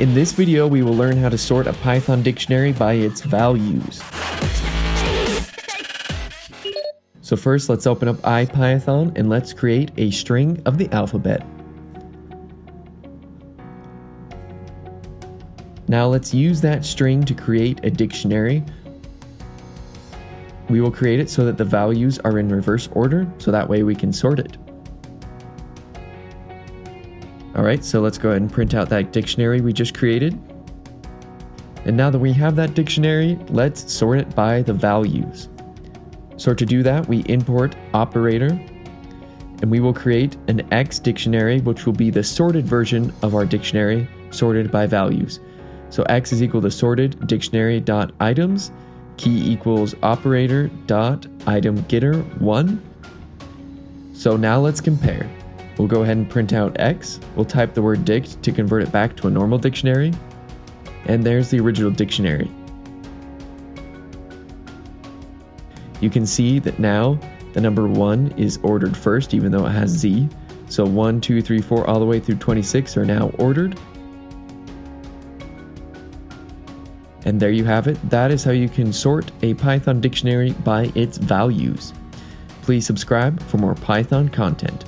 In this video, we will learn how to sort a Python dictionary by its values. So first, let's open up IPython and let's create a string of the alphabet. Now let's use that string to create a dictionary. We will create it so that the values are in reverse order, so that way we can sort it. Alright, so let's go ahead and print out that dictionary we just created. And now that we have that dictionary, let's sort it by the values. So to do that, we import operator, and we will create an X dictionary, which will be the sorted version of our dictionary, sorted by values. So X is equal to sorted dictionary.items, key equals operator.itemgetter 1. So now let's compare. We'll go ahead and print out X. We'll type the word dict to convert it back to a normal dictionary. And there's the original dictionary. You can see that now the number 1 is ordered first, even though it has Z. So 1, 2, 3, 4, all the way through 26 are now ordered. And there you have it. That is how you can sort a Python dictionary by its values. Please subscribe for more Python content.